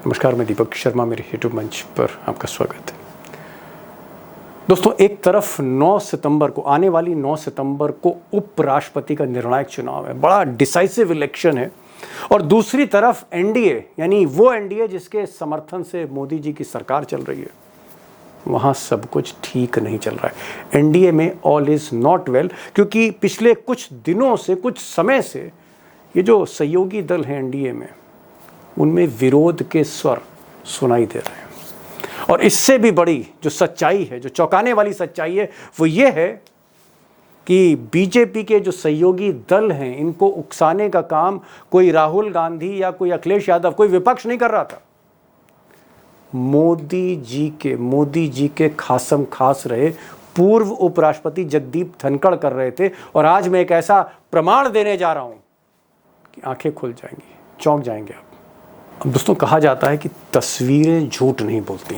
नमस्कार, मैं दीपक शर्मा, मेरे यूट्यूब मंच पर आपका स्वागत है। दोस्तों, एक तरफ 9 सितंबर को, आने वाली 9 सितंबर को उपराष्ट्रपति का निर्णायक चुनाव है, बड़ा डिसाइसिव इलेक्शन है, और दूसरी तरफ एनडीए, यानी वो एनडीए जिसके समर्थन से मोदी जी की सरकार चल रही है, वहाँ सब कुछ ठीक नहीं चल रहा है। एनडीए में ऑल इज़ नॉट वेल, क्योंकि पिछले कुछ दिनों से, कुछ समय से ये जो सहयोगी दल हैं एनडीए में, उनमें विरोध के स्वर सुनाई दे रहे हैं। और इससे भी बड़ी जो सच्चाई है, जो चौंकाने वाली सच्चाई है, वो ये है कि बीजेपी के जो सहयोगी दल हैं, इनको उकसाने का काम कोई राहुल गांधी या कोई अखिलेश यादव, कोई विपक्ष नहीं कर रहा था। मोदी जी के खासम खास रहे पूर्व उपराष्ट्रपति जगदीप धनखड़ कर रहे थे। और आज मैं एक ऐसा प्रमाण देने जा रहा हूं कि आंखें खुल जाएंगी, चौंक जाएंगे आप। अब दोस्तों, कहा जाता है कि तस्वीरें झूठ नहीं बोलती,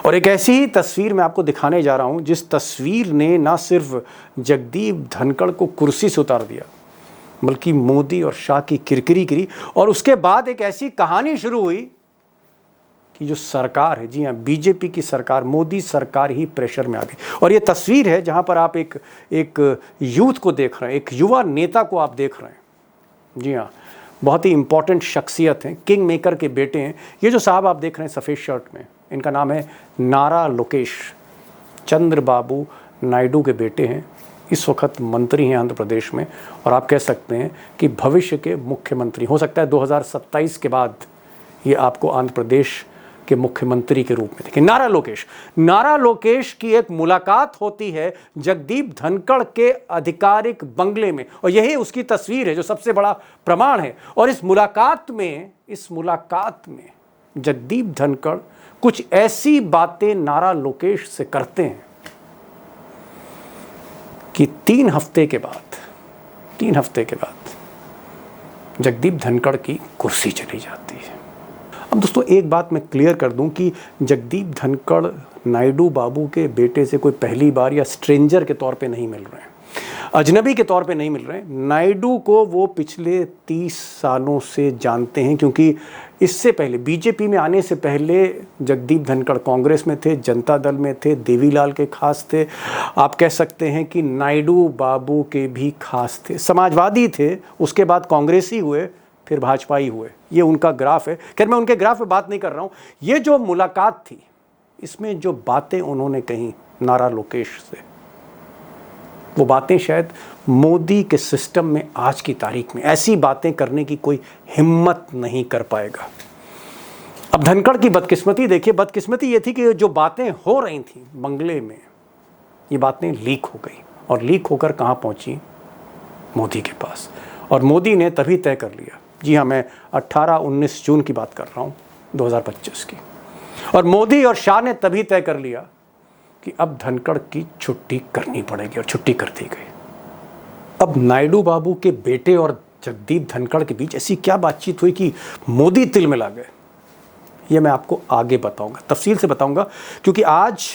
और एक ऐसी ही तस्वीर मैं आपको दिखाने जा रहा हूं जिस तस्वीर ने ना सिर्फ जगदीप धनखड़ को कुर्सी से उतार दिया, बल्कि मोदी और शाह की किरकिरी करी। और उसके बाद एक ऐसी कहानी शुरू हुई कि जो सरकार है, जी हाँ, बीजेपी की सरकार, मोदी सरकार ही प्रेशर में आ गई। और ये तस्वीर है जहां पर आप एक यूथ को देख रहे हैं, एक युवा नेता को आप देख रहे हैं। जी हाँ, बहुत ही इंपॉर्टेंट शख्सियत हैं, किंग मेकर के बेटे हैं। ये जो साहब आप देख रहे हैं सफ़ेद शर्ट में, इनका नाम है नारा लोकेश, चंद्रबाबू नायडू के बेटे हैं। इस वक्त मंत्री हैं आंध्र प्रदेश में, और आप कह सकते हैं कि भविष्य के मुख्यमंत्री। हो सकता है 2027 के बाद ये आपको आंध्र प्रदेश के मुख्यमंत्री के रूप में देखें। नारा लोकेश की एक मुलाकात होती है जगदीप धनखड़ के आधिकारिक बंगले में, और यही उसकी तस्वीर है जो सबसे बड़ा प्रमाण है। और इस मुलाकात में जगदीप धनखड़ कुछ ऐसी बातें नारा लोकेश से करते हैं कि 3 हफ्ते के बाद जगदीप धनखड़ की कुर्सी चली जाती है। अब दोस्तों, एक बात मैं क्लियर कर दूं कि जगदीप धनखड़ नायडू बाबू के बेटे से कोई पहली बार या स्ट्रेंजर के तौर पे नहीं मिल रहे हैं, अजनबी के तौर पे नहीं मिल रहे हैं। नायडू को वो पिछले 30 सालों से जानते हैं, क्योंकि इससे पहले, बीजेपी में आने से पहले, जगदीप धनखड़ कांग्रेस में थे, जनता दल में थे, देवीलाल के खास थे। आप कह सकते हैं कि नायडू बाबू के भी खास थे, समाजवादी थे, उसके बाद कांग्रेसी हुए, फिर भाजपा ही हुए। ये उनका ग्राफ है। खैर, मैं उनके ग्राफ पे बात नहीं कर रहा हूँ। ये जो मुलाकात थी, इसमें जो बातें उन्होंने कही नारा लोकेश से, वो बातें शायद मोदी के सिस्टम में आज की तारीख में ऐसी बातें करने की कोई हिम्मत नहीं कर पाएगा। अब धनखड़ की बदकिस्मती देखिए। बदकिस्मती ये थी कि जो बातें हो रही थी बंगले में, ये बातें लीक हो गई, और लीक होकर कहाँ पहुंची? मोदी के पास। और मोदी ने तभी तय कर लिया, जी हाँ, मैं 18-19 जून की बात कर रहा हूँ, 2025 की। और मोदी और शाह ने तभी तय कर लिया कि अब धनखड़ की छुट्टी करनी पड़ेगी, और छुट्टी कर दी गई। अब नायडू बाबू के बेटे और जगदीप धनखड़ के बीच ऐसी क्या बातचीत हुई कि मोदी तिल मिला गए, ये मैं आपको आगे बताऊंगा, तफसील से बताऊंगा, क्योंकि आज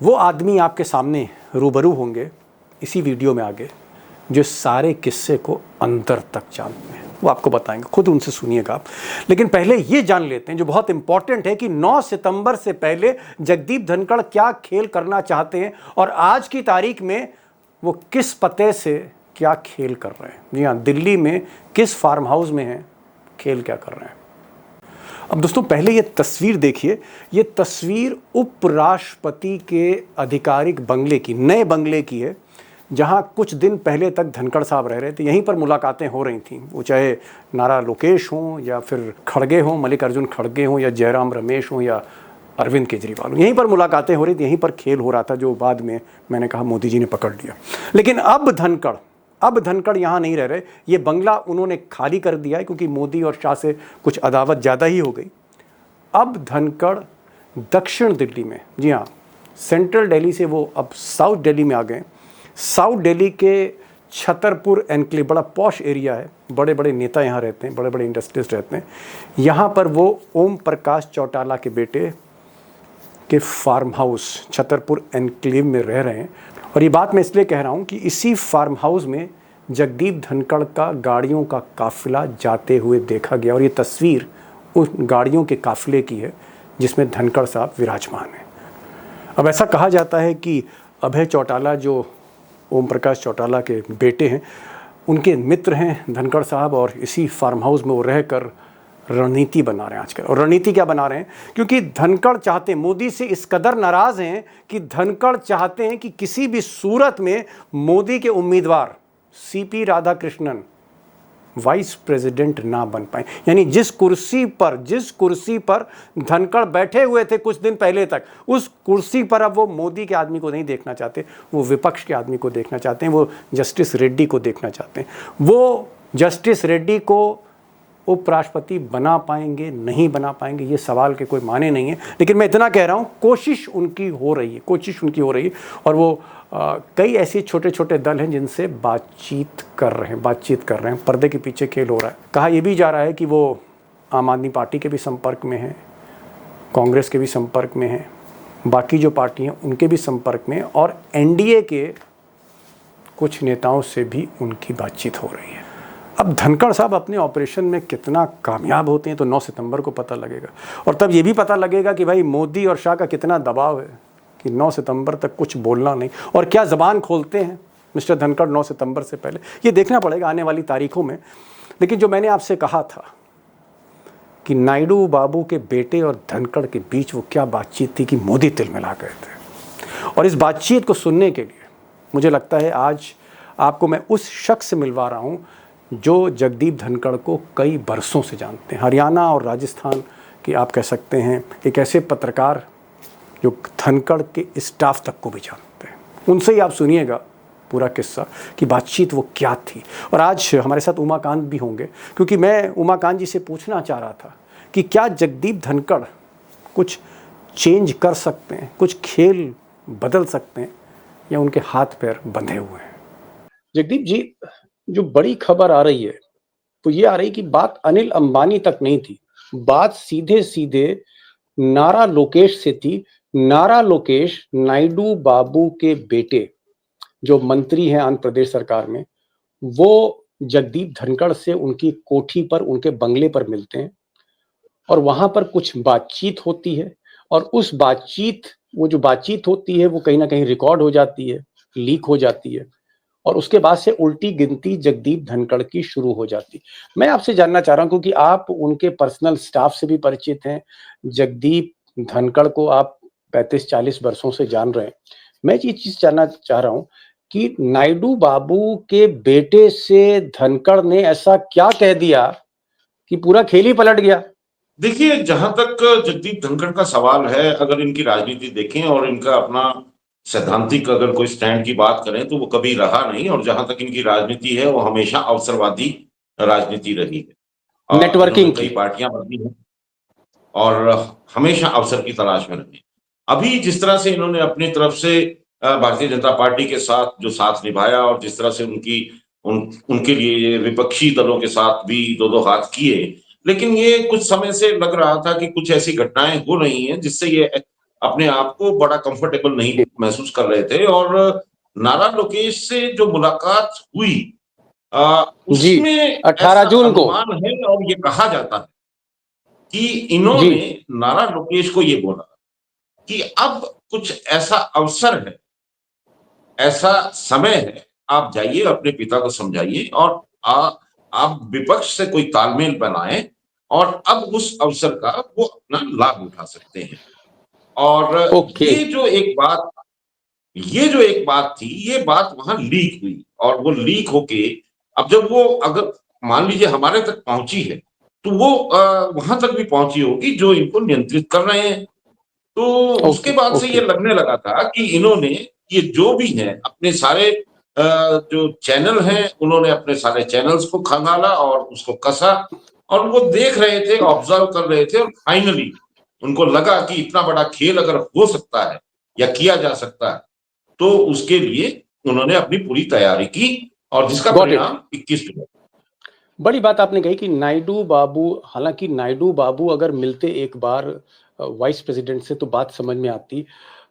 वो आदमी आपके सामने रूबरू होंगे इसी वीडियो में आगे, जो सारे किस्से को अंदर तक जानते हैं। वो आपको बताएंगे, खुद उनसे सुनिएगा आप। लेकिन पहले ये जान लेते हैं, जो बहुत इंपॉर्टेंट है, कि 9 सितंबर से पहले जगदीप धनखड़ क्या खेल करना चाहते हैं, और आज की तारीख में वो किस पते से क्या खेल कर रहे हैं। जी हाँ, दिल्ली में किस फार्म हाउस में हैं, खेल क्या कर रहे हैं। अब दोस्तों, पहले ये तस्वीर देखिए। ये तस्वीर उपराष्ट्रपति के आधिकारिक बंगले की, नए बंगले की है, जहां कुछ दिन पहले तक धनखड़ साहब रह रहे थे। यहीं पर मुलाकातें हो रही थीं, वो चाहे नारा लोकेश हों, या फिर खड़गे हों, मल्लिकार्जुन खड़गे हों, या जयराम रमेश हों, या अरविंद केजरीवाल हों। यहीं पर मुलाकातें हो रही थी, यहीं पर खेल हो रहा था, जो बाद में मैंने कहा मोदी जी ने पकड़ लिया। लेकिन अब धनखड़ यहाँ नहीं रह रहे। ये बंगला उन्होंने खाली कर दिया है, क्योंकि मोदी और शाह से कुछ अदावत ज़्यादा ही हो गई। अब धनखड़ दक्षिण दिल्ली में, जी हाँ, सेंट्रल दिल्ली से वो अब साउथ दिल्ली में आ गए। साउथ दिल्ली के छतरपुर एनक्लेव, बड़ा पॉश एरिया है, बड़े बड़े नेता यहाँ रहते हैं, बड़े बड़े इंडस्ट्रियलिस्ट रहते हैं। यहाँ पर वो ओम प्रकाश चौटाला के बेटे के फार्म हाउस छतरपुर एनक्लेव में रह रहे हैं। और ये बात मैं इसलिए कह रहा हूँ कि इसी फार्म हाउस में जगदीप धनखड़ का गाड़ियों का काफिला जाते हुए देखा गया, और ये तस्वीर उन गाड़ियों के काफिले की है जिसमें धनखड़ साहब विराजमान हैं। अब ऐसा कहा जाता है कि अभय चौटाला जो ओम प्रकाश चौटाला के बेटे हैं, उनके मित्र हैं धनखड़ साहब, और इसी फार्म हाउस में वो रहकर रणनीति बना रहे हैं आजकल। और रणनीति क्या बना रहे हैं? क्योंकि धनखड़ चाहते हैं, मोदी से इस कदर नाराज हैं कि धनखड़ चाहते हैं कि किसी भी सूरत में मोदी के उम्मीदवार सीपी राधाकृष्णन वाइस प्रेसिडेंट ना बन पाए। यानी जिस कुर्सी पर धनखड़ बैठे हुए थे कुछ दिन पहले तक, उस कुर्सी पर अब वो मोदी के आदमी को नहीं देखना चाहते, वो विपक्ष के आदमी को देखना चाहते हैं, वो जस्टिस रेड्डी को देखना चाहते हैं। वो जस्टिस रेड्डी को उपराष्ट्रपति बना पाएंगे, नहीं बना पाएंगे, ये सवाल के कोई माने नहीं है। लेकिन मैं इतना कह रहा हूँ, कोशिश उनकी हो रही है। और वो कई ऐसे छोटे छोटे दल हैं जिनसे बातचीत कर रहे हैं। पर्दे के पीछे खेल हो रहा है। कहा यह भी जा रहा है कि वो आम आदमी पार्टी के भी संपर्क में हैं, कांग्रेस के भी संपर्क में हैं, बाकी जो पार्टी हैं उनके भी संपर्क में, और एनडीए के कुछ नेताओं से भी उनकी बातचीत हो रही है। अब धनखड़ साहब अपने ऑपरेशन में कितना कामयाब होते हैं तो 9 सितंबर को पता लगेगा। और तब ये भी पता लगेगा कि भाई मोदी और शाह का कितना दबाव है कि 9 सितंबर तक कुछ बोलना नहीं, और क्या ज़बान खोलते हैं मिस्टर धनखड़ 9 सितंबर से पहले, ये देखना पड़ेगा आने वाली तारीखों में। लेकिन जो मैंने आपसे कहा था कि नायडू बाबू के बेटे और धनखड़ के बीच वो क्या बातचीत थी कि मोदी तिलमिला गए थे, और इस बातचीत को सुनने के लिए मुझे लगता है आज आपको मैं उस शख्स से मिलवा रहा हूँ जो जगदीप धनखड़ को कई बरसों से जानते हैं। हरियाणा और राजस्थान के आप कह सकते हैं एक ऐसे पत्रकार जो धनखड़ के स्टाफ तक को भी जानते हैं। उनसे ही आप सुनिएगा पूरा किस्सा कि बातचीत वो क्या थी। और आज हमारे साथ उमाकांत भी होंगे, क्योंकि मैं उमाकांत जी से पूछना चाह रहा था कि क्या जगदीप धनखड़ कुछ चेंज कर सकते हैं, कुछ खेल बदल सकते हैं, या उनके हाथ पैर बंधे हुए हैं। जगदीप जी, जो बड़ी खबर आ रही है तो ये आ रही कि बात अनिल अंबानी तक नहीं थी, बात सीधे सीधे नारा लोकेश से थी। नारा लोकेश नायडू बाबू के बेटे जो मंत्री हैं आंध्र प्रदेश सरकार में, वो जगदीप धनखड़ से उनकी कोठी पर, उनके बंगले पर मिलते हैं, और वहां पर कुछ बातचीत होती है। और उस वो जो बातचीत होती है वो कहीं ना कहीं रिकॉर्ड हो जाती है, लीक हो जाती है, और उसके बाद से उल्टी गिनती जगदीप धनखड़ की शुरू हो जाती। मैं आपसे जानना चाह रहा हूं, क्योंकि आप उनके पर्सनल स्टाफ से भी परिचित हैं, जगदीप धनखड़ को आप 35-40 वर्षों से जान रहे हैं। मैं ये चीज जानना चाह रहा हूं कि नायडू बाबू के बेटे से धनखड़ ने ऐसा क्या कह दिया कि पूरा खेल ही पलट गया। देखिए, जहां तक जगदीप धनखड़ का सवाल है, अगर इनकी राजनीति देखें और इनका अपना सैद्धांतिक अगर कोई स्टैंड की बात करें तो वो कभी रहा नहीं, और जहां तक इनकी राजनीति है वो हमेशा अवसरवादी राजनीति रही है। नेटवर्किंग इन्होंने कई पार्टियां बदली हैं और हमेशा अवसर की तलाश में रहे। अभी जिस तरह से इन्होंने अपनी तरफ से भारतीय जनता पार्टी के साथ जो साथ निभाया, और जिस तरह से उनके लिए विपक्षी दलों के साथ भी दो हाथ किए, लेकिन ये कुछ समय से लग रहा था कि कुछ ऐसी घटनाएं हो रही हैं जिससे ये अपने आप को बड़ा कंफर्टेबल नहीं महसूस कर रहे थे। और नारा लोकेश से जो मुलाकात हुई उसमें 18 जून को अनुमान है, और ये कहा जाता है कि इन्होंने नारा लोकेश को ये बोला कि अब कुछ ऐसा अवसर है, ऐसा समय है, आप जाइए अपने पिता को समझाइए और आप विपक्ष से कोई तालमेल बनाएं, और अब उस अवसर का वो अपना लाभ उठा सकते हैं। और ये जो एक बात थी, ये बात वहां लीक हुई, और वो लीक होके अब जब वो अगर मान लीजिए हमारे तक पहुंची है तो वो वहां तक भी पहुंची होगी जो इनको नियंत्रित कर रहे हैं। तो उसके बाद से ये लगने लगा था कि इन्होंने ये जो भी है अपने सारे जो चैनल हैं, उन्होंने अपने सारे चैनल्स को खंगाला और उसको कसा, और वो देख रहे थे, ऑब्जर्व कर रहे थे, और फाइनली उनको लगा कि इतना बड़ा खेल अगर हो सकता है या किया जा सकता है तो उसके लिए उन्होंने अपनी पूरी तैयारी की, और जिसका परिणाम 21 जुलाई। बड़ी बात आपने कही कि नायडू बाबू, हालांकि नायडू बाबू अगर मिलते एक बार वाइस प्रेसिडेंट से तो बात समझ में आती।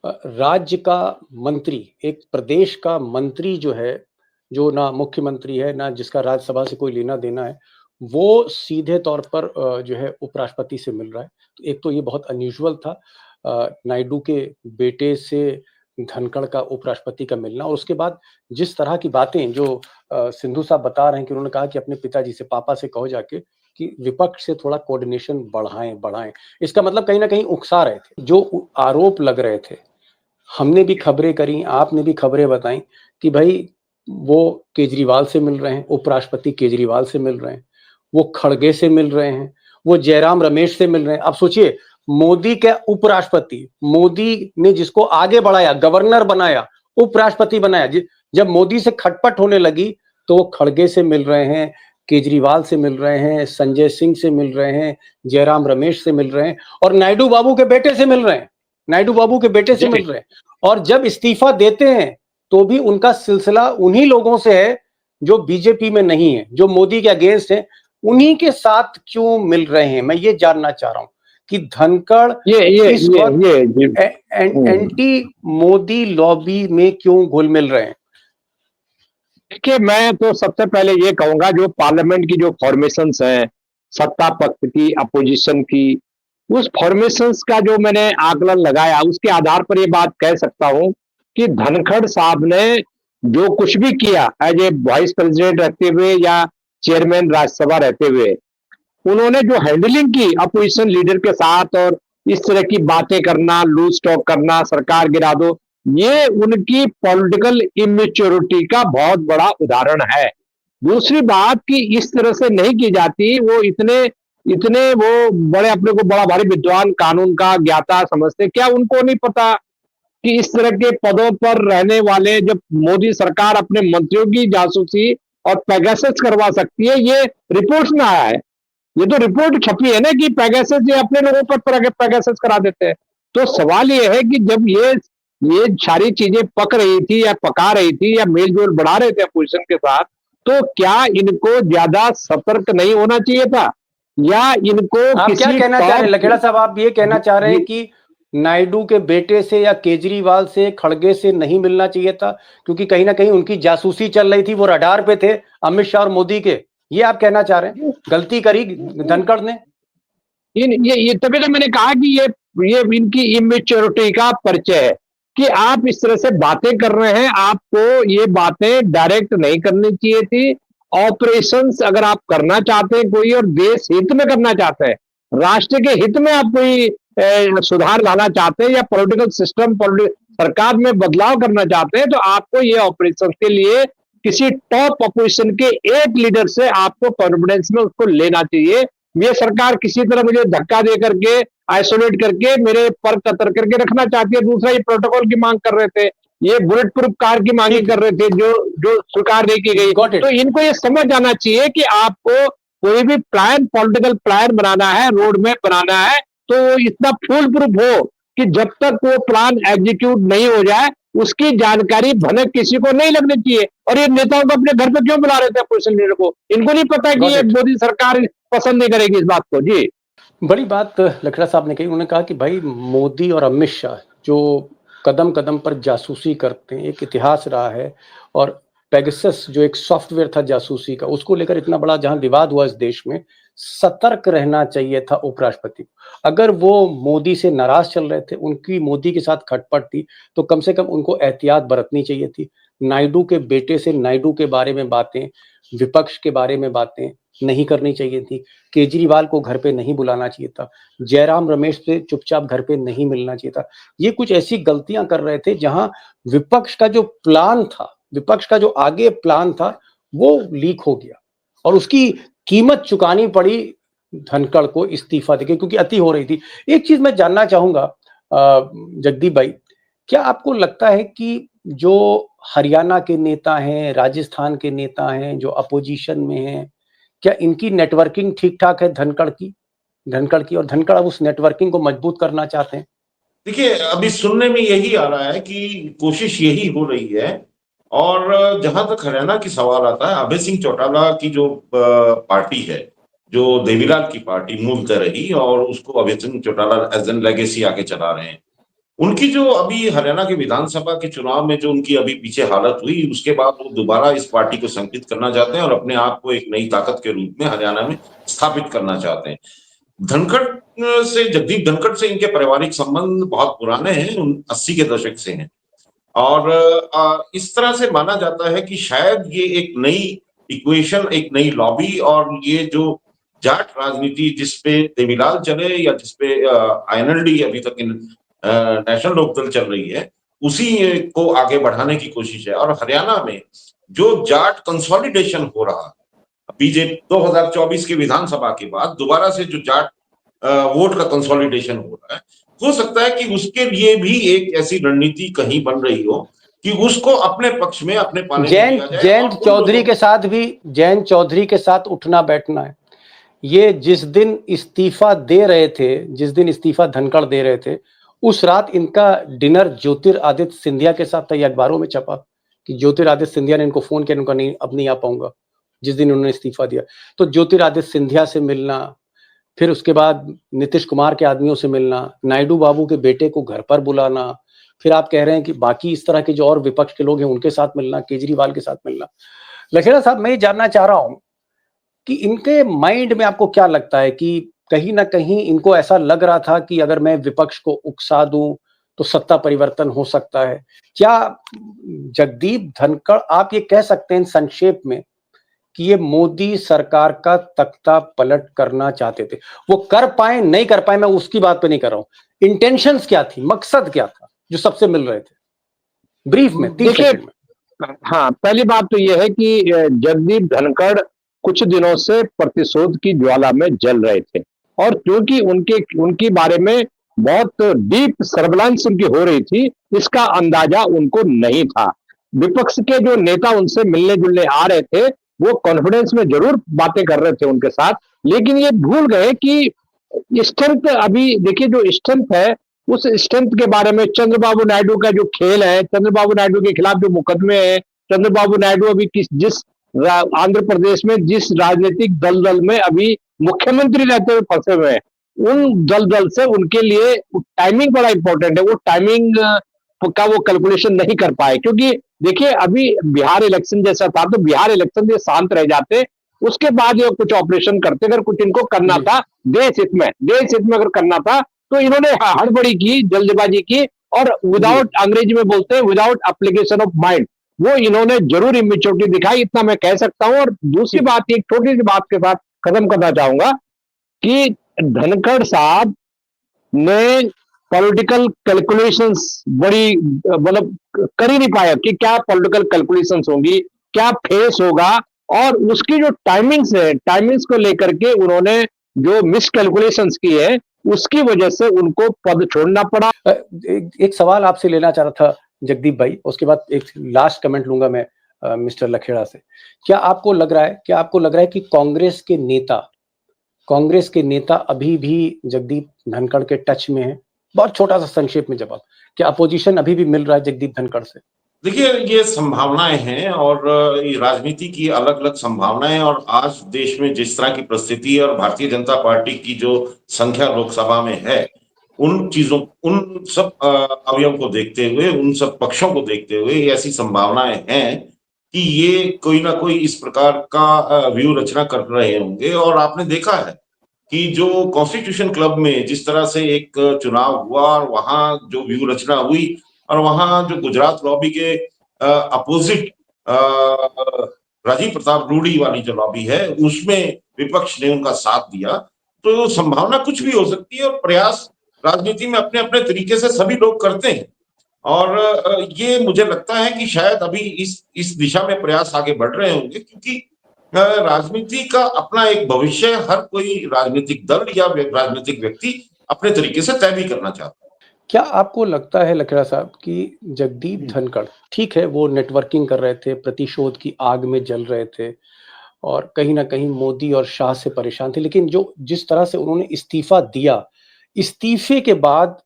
राज्य का मंत्री, एक प्रदेश का मंत्री जो है, जो ना मुख्यमंत्री है ना जिसका राज्यसभा से कोई लेना देना है, वो सीधे तौर पर जो है उपराष्ट्रपति से मिल रहा है। तो एक तो ये बहुत अनयूजुअल था, नायडू के बेटे से धनखड़ का उपराष्ट्रपति का मिलना, और उसके बाद जिस तरह की बातें जो सिंधु साहब बता रहे हैं कि उन्होंने कहा कि अपने पिताजी से, पापा से कहो जाके कि विपक्ष से थोड़ा कोऑर्डिनेशन बढ़ाएं। इसका मतलब कहीं ना कहीं उकसा रहे थे जो आरोप लग रहे थे। हमने भी खबरें करी, आपने भी खबरें बताई कि भाई वो केजरीवाल से मिल रहे हैं, उपराष्ट्रपति केजरीवाल से मिल रहे हैं, वो खड़गे से मिल रहे हैं, वो जयराम रमेश से मिल रहे हैं। अब सोचिए, मोदी के उपराष्ट्रपति, मोदी ने जिसको आगे बढ़ाया, गवर्नर बनाया, उपराष्ट्रपति बनाया, जब मोदी से खटपट होने लगी तो वो खड़गे से मिल रहे हैं, केजरीवाल से मिल रहे हैं, संजय सिंह से मिल रहे हैं, जयराम रमेश से मिल रहे हैं, और नायडू बाबू के बेटे से मिल रहे हैं, नायडू बाबू के बेटे से मिल रहे हैं। और जब इस्तीफा देते हैं तो भी उनका सिलसिला उन्हीं लोगों से है जो बीजेपी में नहीं है, जो मोदी के अगेंस्ट है। उन्हीं के साथ क्यों मिल रहे हैं, मैं ये जानना चाह रहा हूं कि धनखड़ इस वक्त एंटी मोदी लॉबी में क्यों घुल मिल रहे हैं। देखिए, मैं तो सबसे पहले ये कहूंगा, जो पार्लियामेंट की जो फॉर्मेशंस है, सत्ता पक्ष की, अपोजिशन की, उस फॉर्मेशंस का जो मैंने आकलन लगाया, उसके आधार पर ये बात कह सकता हूं कि धनखड़ साहब ने जो कुछ भी किया एज ए वाइस प्रेसिडेंट रहते हुए या चेयरमैन राज्यसभा रहते हुए, उन्होंने जो हैंडलिंग की अपोजिशन लीडर के साथ और इस तरह की बातें करना, लूज टॉक करना, सरकार गिरा दो, ये उनकी पॉलिटिकल इमेच्योरिटी का बहुत बड़ा उदाहरण है। दूसरी बात कि इस तरह से नहीं की जाती, वो इतने इतने वो बड़े अपने को बड़ा भारी विद्वान, कानून का ज्ञाता समझते, क्या उनको नहीं पता कि इस तरह के पदों पर रहने वाले, जब मोदी सरकार अपने मंत्रियों की जासूसी और पेगासस करवा सकती है, ये रिपोर्ट्स में आया है, ये तो रिपोर्ट छपी है ना कि पेगासस, ये अपने लोगों पर पेगासस करा देते हैं। तो सवाल ये है कि जब ये सारी चीजें पक रही थी या पका रही थी या मेलजोल बढ़ा रहे थे अपोजिशन के साथ, तो क्या इनको ज्यादा सतर्क नहीं होना चाहिए था, या इनको आप किसी क्या कहना चाह रहे हैं लखेड़ा साहब, आप ये कहना चाह रहे हैं कि नायडू के बेटे से या केजरीवाल से, खड़गे से नहीं मिलना चाहिए था क्योंकि कहीं ना कहीं उनकी जासूसी चल रही थी, वो रडार पे थे अमित शाह और मोदी के, ये आप कहना चाह रहे हैं? गलती करी धनखड़ ने? ये तभी तो मैंने कहा कि ये इनकी इमेच्योरिटी का परिचय है कि आप इस तरह से बातें कर रहे हैं। आपको ये बातें डायरेक्ट नहीं करनी चाहिए थी। ऑपरेशंस अगर आप करना चाहते हैं कोई, और देश हित में करना चाहते हैं, राष्ट्र के हित में आप कोई सुधार लाना चाहते हैं या पॉलिटिकल सिस्टम, सरकार में बदलाव करना चाहते हैं, तो आपको ये ऑपरेशन के लिए किसी टॉप अपोजिशन के एक लीडर से आपको कॉन्फिडेंस में उसको लेना चाहिए। ये सरकार किसी तरह मुझे धक्का दे करके, आइसोलेट करके, मेरे पर कतर करके रखना चाहती है। दूसरा, ये प्रोटोकॉल की मांग कर रहे थे, ये बुलेट प्रूफ कार की मांग कर रहे थे, जो जो स्वीकार नहीं की गई। तो इनको ये समझ जाना चाहिए कि आपको कोई भी प्लान, पॉलिटिकल प्लान बनाना है, रोड मैप बनाना है, तो इतना फुल प्रूफ हो कि जब तक वो प्लान एग्जीक्यूट नहीं हो जाए, उसकी जानकारी भनक किसी को नहीं लगनी चाहिए। और ये नेताओं को अपने घर पे क्यों बुला रहे थे अपोजिशन लीडर को? इनको नहीं पता कि ये मोदी सरकार पसंद नहीं करेगी इस बात को। जी, बड़ी बात लखेड़ा साहब ने कही। उन्होंने कहा कि भाई मोदी और अमित शाह जो कदम कदम पर जासूसी करते हैं, एक इतिहास रहा है, और पेगासस जो एक सॉफ्टवेयर था जासूसी का, उसको लेकर इतना बड़ा जहां विवाद हुआ इस देश में, सतर्क रहना चाहिए था उपराष्ट्रपति को। अगर वो मोदी से नाराज चल रहे थे, उनकी मोदी के साथ खटपट थी, तो कम से कम उनको एहतियात बरतनी चाहिए थी। नायडू के बेटे से नायडू के बारे में बातें, विपक्ष के बारे में बातें नहीं करनी चाहिए थी। केजरीवाल को घर पे नहीं बुलाना चाहिए था। जयराम रमेश से चुपचाप घर पे नहीं मिलना चाहिए था। ये कुछ ऐसी गलतियां कर रहे थे जहां विपक्ष का जो प्लान था, विपक्ष का जो आगे प्लान था, वो लीक हो गया और उसकी कीमत चुकानी पड़ी धनखड़ को इस्तीफा देके, क्योंकि अति हो रही थी। एक चीज मैं जानना चाहूंगा जगदीप भाई, क्या आपको लगता है कि जो हरियाणा के नेता हैं, राजस्थान के नेता हैं, जो अपोजिशन में हैं, क्या इनकी नेटवर्किंग ठीक ठाक है धनखड़ की, और धनखड़ अब उस नेटवर्किंग को मजबूत करना चाहते हैं? देखिए, अभी सुनने में यही आ रहा है कि कोशिश यही हो रही है। और जहां तक हरियाणा की सवाल आता है, अभय सिंह चौटाला की जो पार्टी है, जो देवीलाल की पार्टी मूलतः रही, और उसको Abhay Singh Chautala as an legacy आगे चला रहे हैं। उनकी जो अभी हरियाणा के विधानसभा के चुनाव में जो उनकी अभी पीछे हालत हुई, उसके बाद वो दोबारा इस पार्टी को संगठित करना चाहते हैं और अपने आप को एक नई ताकत के रूप में हरियाणा में स्थापित करना चाहते हैं। धनखड़ से, जगदीप धनखड़ से इनके पारिवारिक संबंध बहुत पुराने हैं, 80 के दशक से हैं। और इस तरह से माना जाता है कि शायद ये एक नई इक्वेशन, एक नई लॉबी, और ये जो जाट राजनीति जिसपे देवीलाल चले या जिसपे आईएनएलडी अभी तक नेशनल लोकदल चल रही है, उसी को आगे बढ़ाने की कोशिश है। और हरियाणा में जो जाट कंसोलिडेशन हो रहा है, बीजेपी 2024 की विधानसभा के बाद दोबारा से जो जाट वोट का कंसोलिडेशन हो रहा है, हो सकता है कि उसके लिए भी एक ऐसी रणनीति कहीं बन रही हो कि उसको अपने पक्ष में, अपने पाले में लिया जाए। जयंत चौधरी के साथ भी, जयंत चौधरी के साथ उठना बैठना है। ये जिस दिन इस्तीफा दे रहे थे, जिस दिन इस्तीफा धनखड़ दे रहे थे, उस रात इनका डिनर ज्योतिरादित्य सिंधिया के साथ था। ये अखबारों में छपा कि ज्योतिरादित्य सिंधिया ने इनको फोन किया, उनका नहीं, अब नहीं आ पाऊंगा, जिस दिन उन्होंने इस्तीफा दिया। तो ज्योतिरादित्य सिंधिया से मिलना, फिर उसके बाद नीतीश कुमार के आदमियों से मिलना, नायडू बाबू के बेटे को घर पर बुलाना, फिर आप कह रहे हैं कि बाकी इस तरह के जो और विपक्ष के लोग हैं उनके साथ मिलना, केजरीवाल के साथ मिलना। लखेड़ा साहब, मैं ये जानना चाह रहा हूं कि इनके माइंड में आपको क्या लगता है कि कहीं ना कहीं इनको ऐसा लग रहा था कि अगर मैं विपक्ष को उकसा दूं तो सत्ता परिवर्तन हो सकता है? क्या जगदीप धनखड़, आप ये कह सकते हैं संक्षेप में कि ये मोदी सरकार का तख्ता पलट करना चाहते थे? वो कर पाए नहीं कर पाए, मैं उसकी बात पे नहीं कर रहा हूं। इंटेंशंस क्या थी, मकसद क्या था जो सबसे मिल रहे थे? ब्रीफ में, 30 सेकंड में। हाँ, पहली बात तो यह है कि जगदीप धनखड़ कुछ दिनों से प्रतिशोध की ज्वाला में जल रहे थे, और क्योंकि उनकी बारे में बहुत डीप सर्विलांस उनकी हो रही थी, इसका अंदाजा उनको नहीं था। विपक्ष के जो नेता उनसे मिलने जुलने आ रहे थे, वो कॉन्फिडेंस में जरूर बातें कर रहे थे उनके साथ, लेकिन ये भूल गए कि स्ट्रेंथ, अभी देखिए जो स्ट्रेंथ है, उस स्ट्रेंथ के बारे में चंद्रबाबू नायडू का जो खेल है, चंद्रबाबू नायडू के खिलाफ जो मुकदमे हैं, चंद्रबाबू नायडू अभी आंध्र प्रदेश में जिस राजनीतिक दलदल में अभी मुख्यमंत्री रहते हुए फंसे हुए हैं, उन दलदल से उनके लिए टाइमिंग बड़ा इंपॉर्टेंट है। वो टाइमिंग का वो कैलकुलेशन नहीं कर पाए, क्योंकि देखिए अभी बिहार इलेक्शन जैसा था, तो बिहार इलेक्शन ये शांत रह जाते, उसके बाद ये कुछ ऑपरेशन करते। अगर कुछ इनको करना था देश हित में अगर करना था, तो इन्होंने हड़बड़ी की, जल्दबाजी की, और विदाउट, अंग्रेजी में बोलते हैं विदाउट एप्लीकेशन ऑफ माइंड, वो इन्होंने जरूर इमेच्योरिटी दिखाई, इतना मैं कह सकता हूं। और दूसरी बात, एक छोटी सी बात के साथ खत्म करना चाहूंगा कि धनखड़ साहब ने पॉलिटिकल कैलकुलेशंस बड़ी, मतलब कर ही नहीं पाया कि क्या पॉलिटिकल कैलकुलेशंस होंगी, क्या फेस होगा, और उसकी जो टाइमिंग्स है, टाइमिंग्स को लेकर के उन्होंने जो मिस कैलकुलेशंस की है, उसकी वजह से उनको पद छोड़ना पड़ा। एक सवाल आपसे लेना चाह रहा था जगदीप भाई, उसके बाद एक लास्ट कमेंट लूंगा मैं मिस्टर लखेड़ा से। क्या आपको लग रहा है कि कांग्रेस के नेता अभी भी जगदीप धनखड़ के टच में है? बहुत छोटा सा संक्षेप में जवाब, क्या अपोजिशन अभी भी मिल रहा है जगदीप धनखड़ से? देखिए, ये संभावनाएं हैं, और ये राजनीति की अलग अलग संभावनाएं, और आज देश में जिस तरह की परिस्थिति है और भारतीय जनता पार्टी की जो संख्या लोकसभा में है, उन चीजों, उन सब अवयव को देखते हुए, उन सब पक्षों को देखते हुए ऐसी संभावनाएं हैं कि ये कोई ना कोई इस प्रकार का व्यू रचना कर रहे होंगे। और आपने देखा है कि जो कॉन्स्टिट्यूशन क्लब में जिस तरह से एक चुनाव हुआ और वहां जो व्यू रचना हुई, और वहां जो गुजरात लॉबी के अपोजिट राजीव प्रताप रूडी वाली जो लॉबी है, उसमें विपक्ष ने उनका साथ दिया। तो संभावना कुछ भी हो सकती है, और प्रयास राजनीति में अपने अपने तरीके से सभी लोग करते हैं। और ये मुझे लगता है कि शायद अभी इस दिशा में प्रयास आगे बढ़ रहे होंगे, क्योंकि राजनीति का अपना एक भविष्य हर कोई राजनीतिक दल या राजनीतिक व्यक्ति अपने तरीके से तय भी करना चाहता है। क्या आपको लगता है लखेड़ा साहब कि जगदीप धनखड़, ठीक है वो नेटवर्किंग कर रहे थे, प्रतिशोध की आग में जल रहे थे, और कहीं ना कहीं मोदी और शाह से परेशान थे, लेकिन जो जिस तरह से उन्होंने इस्तीफा दिया, इस्तीफे के बाद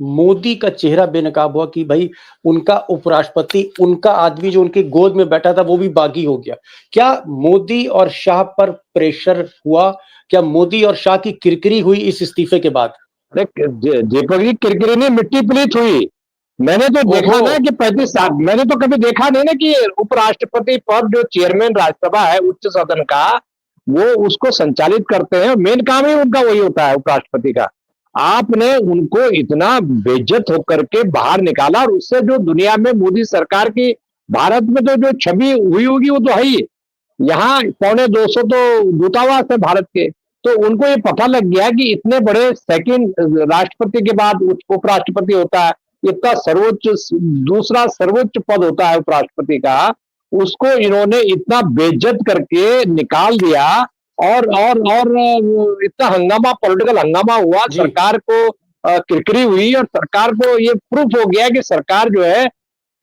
मोदी का चेहरा बेनकाब हुआ कि भाई उनका उपराष्ट्रपति, उनका आदमी जो उनके गोद में बैठा था वो भी बागी हो गया। क्या मोदी और शाह पर प्रेशर हुआ? क्या मोदी और शाह की किरकिरी हुई इस इस्तीफे के बाद? दीपक जी, किरकिरी ने मिट्टी पलीत हुई। मैंने तो देखा ओहो। ना कि 35 साल, मैंने तो कभी देखा नहीं ना कि उपराष्ट्रपति पद जो चेयरमैन राज्यसभा है उच्च सदन का, वो उसको संचालित करते हैं। मेन काम ही उनका वही होता है उपराष्ट्रपति का। आपने उनको इतना बेइज्जत होकर के बाहर निकाला, और उससे जो दुनिया में मोदी सरकार की, भारत में तो जो छवि हुई होगी वो तो है ही। यहाँ 250 तो दूतावास है भारत के। तो उनको ये पता लग गया कि इतने बड़े सेकंड राष्ट्रपति के बाद उपराष्ट्रपति होता है, इतना सर्वोच्च, दूसरा सर्वोच्च पद होता है उपराष्ट्रपति का, उसको इन्होंने इतना बेइज्जत करके निकाल दिया। और इतना हंगामा, पॉलिटिकल हंगामा हुआ, जी। सरकार को किरकिरी हुई, और सरकार को ये प्रूफ हो गया कि सरकार जो है,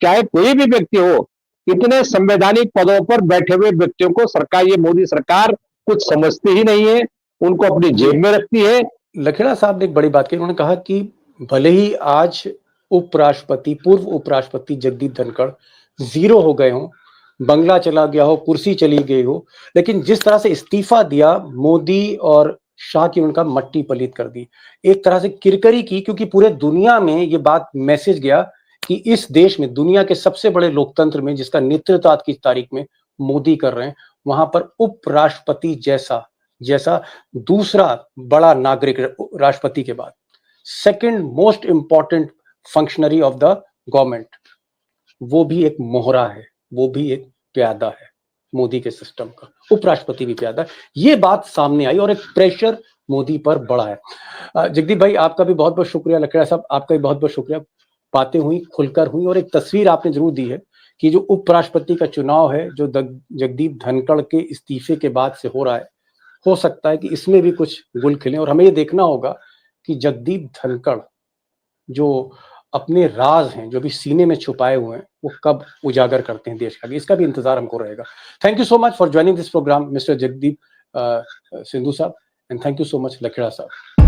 चाहे कोई भी व्यक्ति हो, इतने संवैधानिक पदों पर बैठे हुए व्यक्तियों को सरकार, ये मोदी सरकार कुछ समझती ही नहीं है, उनको अपनी जी। जेब में रखती है। लखेड़ा साहब ने एक बड़ी बात की। उन्होंने कहा कि भले ही आज उपराष्ट्रपति, पूर्व उपराष्ट्रपति जगदीप धनखड़ जीरो हो गए हों, बंगला चला गया हो, कुर्सी चली गई हो, लेकिन जिस तरह से इस्तीफा दिया मोदी और शाह की, उनका मट्टी पलीत कर दी, एक तरह से किरकरी की, क्योंकि पूरे दुनिया में ये बात मैसेज गया कि इस देश में, दुनिया के सबसे बड़े लोकतंत्र में, जिसका नेतृत्व आज की तारीख में मोदी कर रहे हैं, वहां पर उपराष्ट्रपति जैसा जैसा दूसरा बड़ा नागरिक राष्ट्रपति के बाद, second most important functionary of the government, वो भी एक मोहरा है, वो भी एक प्यादा है मोदी के सिस्टम का, उपराष्ट्रपति भी प्यादा है। ये बात सामने आई और एक प्रेशर मोदी पर बढ़ा है। जगदीप भाई, आपका भी बहुत बहुत शुक्रिया। लखेड़ा साहब, आपका भी बहुत बहुत शुक्रिया। बातें हुई, खुलकर हुई, और एक तस्वीर आपने जरूर दी है कि जो उपराष्ट्रपति का चुनाव है, जो जगदीप धनखड़ के इस्तीफे के बाद से हो रहा है, हो सकता है कि इसमें भी कुछ गुल खिले, और हमें ये देखना होगा कि जगदीप धनखड़ जो अपने राज हैं, जो भी सीने में छुपाए हुए हैं, वो कब उजागर करते हैं देश का, इसका भी इंतजार हमको रहेगा। Thank you so much for joining this program mister Jagdeep Sindhu sahab, and thank you so much Lakhera साहब।